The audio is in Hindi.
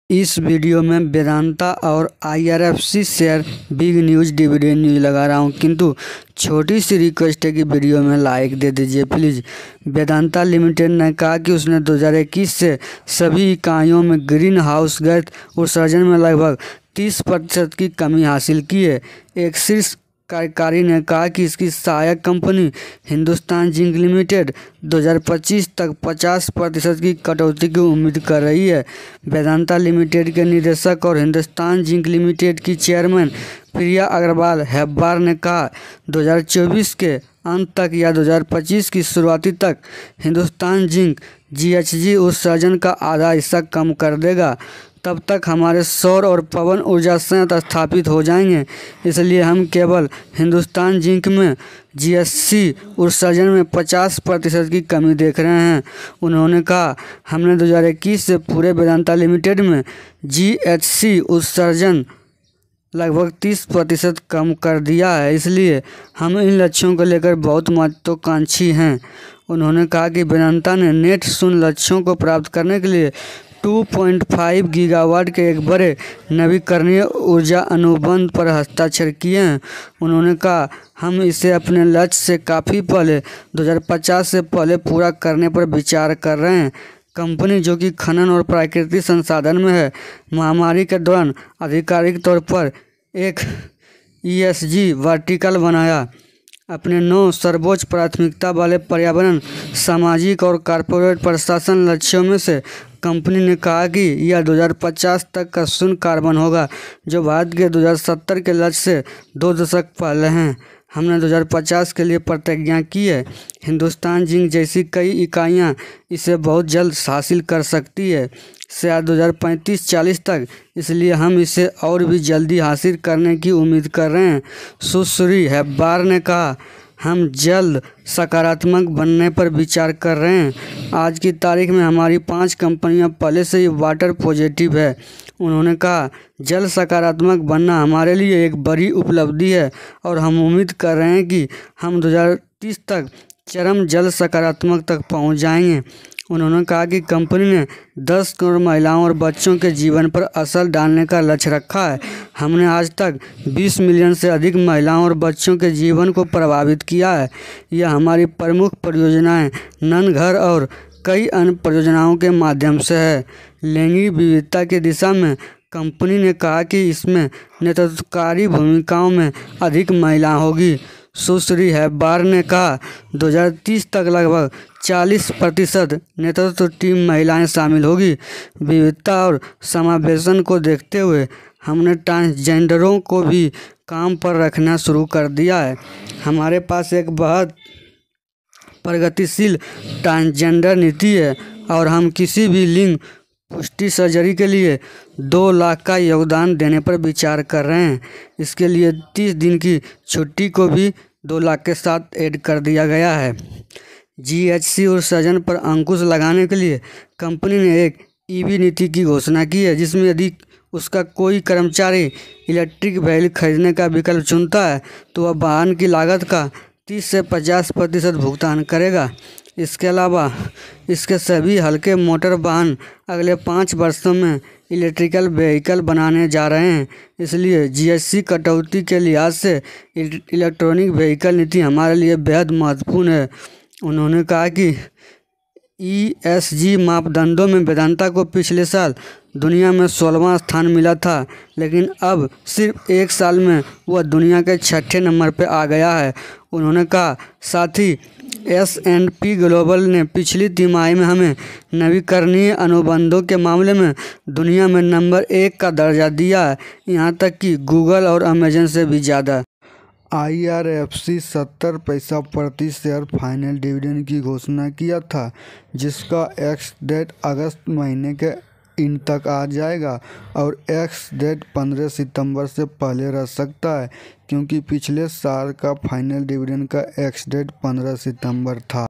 इस वीडियो में वेदांता और IRFC share big news dividend news लगा रहा हूं, किंतु छोटी सी रिक्वेस्ट है कि वीडियो में लाइक दे दीजिए प्लीज़। वेदांता लिमिटेड ने कहा कि उसने 2021 से सभी इकाइयों में ग्रीन हाउस गैस उत्सर्जन में लगभग 30% की कमी हासिल की है। एक शीर्ष कार्यकारी ने कहा कि इसकी सहायक कंपनी हिंदुस्तान जिंक लिमिटेड 2025 तक 50% की कटौती की उम्मीद कर रही है। वेदांता लिमिटेड के निदेशक और हिंदुस्तान जिंक लिमिटेड की चेयरमैन प्रिया अग्रवाल हेब्बार ने कहा, 2024 के अंत तक या 2025 की शुरुआती तक हिंदुस्तान जिंक GHG उत्सर्जन का आधा हिस्सा कम कर देगा। तब तक हमारे सौर और पवन ऊर्जा संयंत्र स्थापित हो जाएंगे, इसलिए हम केवल हिंदुस्तान जिंक में GHG उत्सर्जन में 50% की कमी देख रहे हैं। उन्होंने कहा, हमने 2021 से पूरे वेदांता लिमिटेड में GHG उत्सर्जन लगभग 30% कम कर दिया है, इसलिए हम इन लक्ष्यों को लेकर बहुत महत्वाकांक्षी हैं। उन्होंने कहा कि वेदांता ने नेट शून्य लक्ष्यों को प्राप्त करने के लिए 2.5 गीगावाट के एक बड़े नवीकरणीय ऊर्जा अनुबंध पर हस्ताक्षर किए हैं। उन्होंने कहा, हम इसे अपने लक्ष्य से काफ़ी पहले 2050 से पहले पूरा करने पर विचार कर रहे हैं। कंपनी, जो कि खनन और प्राकृतिक संसाधन में है, महामारी के दौरान आधिकारिक तौर पर एक ESG वर्टिकल बनाया। अपने 9 सर्वोच्च प्राथमिकता वाले पर्यावरण, सामाजिक और कॉर्पोरेट प्रशासन लक्ष्यों में से कंपनी ने कहा कि यह 2050 तक का शून्य कार्बन होगा, जो भारत के 2070 के लक्ष्य से 2 दशक पहले हैं। हमने 2050 के लिए प्रतिज्ञा की है। हिंदुस्तान जिंक जैसी कई इकाइयां इसे बहुत जल्द हासिल कर सकती है, शायद 2035-40 तक, इसलिए हम इसे और भी जल्दी हासिल करने की उम्मीद कर रहे हैं। सुश्री हेब्बार ने कहा, हम जल्द सकारात्मक बनने पर विचार कर रहे हैं। आज की तारीख में हमारी 5 कंपनियां पहले से ही वाटर पॉजिटिव है। उन्होंने कहा, जल्द सकारात्मक बनना हमारे लिए एक बड़ी उपलब्धि है और हम उम्मीद कर रहे हैं कि हम 2030 तक चरम जल सकारात्मक तक पहुंच जाएंगे। उन्होंने कहा कि कंपनी ने 10 करोड़ महिलाओं और बच्चों के जीवन पर असर डालने का लक्ष्य रखा है। हमने आज तक 20 मिलियन से अधिक महिलाओं और बच्चों के जीवन को प्रभावित किया है। यह हमारी प्रमुख परियोजनाएं नन घर और कई अन्य परियोजनाओं के माध्यम से है। लैंगिक विविधता की दिशा में कंपनी ने कहा कि इसमें नेतृत्वकारी भूमिकाओं में अधिक महिला होगी। सुश्री हेब्बार ने कहा, 2030 तक लगभग 40% नेतृत्व टीम महिलाएं शामिल होगी। विविधता और समावेशन को देखते हुए हमने ट्रांसजेंडरों को भी काम पर रखना शुरू कर दिया है। हमारे पास एक बहुत प्रगतिशील ट्रांसजेंडर नीति है और हम किसी भी लिंग पुष्टि सर्जरी के लिए 2 लाख का योगदान देने पर विचार कर रहे हैं। इसके लिए 30 दिन की छुट्टी को भी 2 लाख के साथ ऐड कर दिया गया है। GHG उत्सर्जन पर अंकुश लगाने के लिए कंपनी ने एक EV नीति की घोषणा की है, जिसमें यदि उसका कोई कर्मचारी इलेक्ट्रिक व्हीकल खरीदने का विकल्प चुनता है तो वह वाहन की लागत का 30 से 50% भुगतान करेगा। इसके अलावा इसके सभी हल्के मोटर वाहन अगले 5 वर्षों में इलेक्ट्रिकल व्हीकल बनाने जा रहे हैं। इसलिए GHG कटौती के लिहाज से इलेक्ट्रॉनिक व्हीकल नीति हमारे लिए बेहद महत्वपूर्ण है। उन्होंने कहा कि ESG मापदंडों में वेदांता को पिछले साल दुनिया में 16वां स्थान मिला था, लेकिन अब सिर्फ 1 साल में वह दुनिया के 6ठे नंबर पर आ गया है। उन्होंने कहा, साथ ही S&P ग्लोबल ने पिछली तिमाही में हमें नवीकरणीय अनुबंधों के मामले में दुनिया में नंबर 1 का दर्जा दिया है, यहाँ तक कि गूगल और अमेजन से भी ज़्यादा। IRFC 70 पैसा प्रति शेयर फाइनल डिविडेंड की घोषणा किया था, जिसका एक्स डेट अगस्त महीने के इन तक आ जाएगा और एक्स डेट 15 सितंबर से पहले रह सकता है, क्योंकि पिछले साल का फाइनल डिविडेंड का एक्स डेट 15 सितंबर था।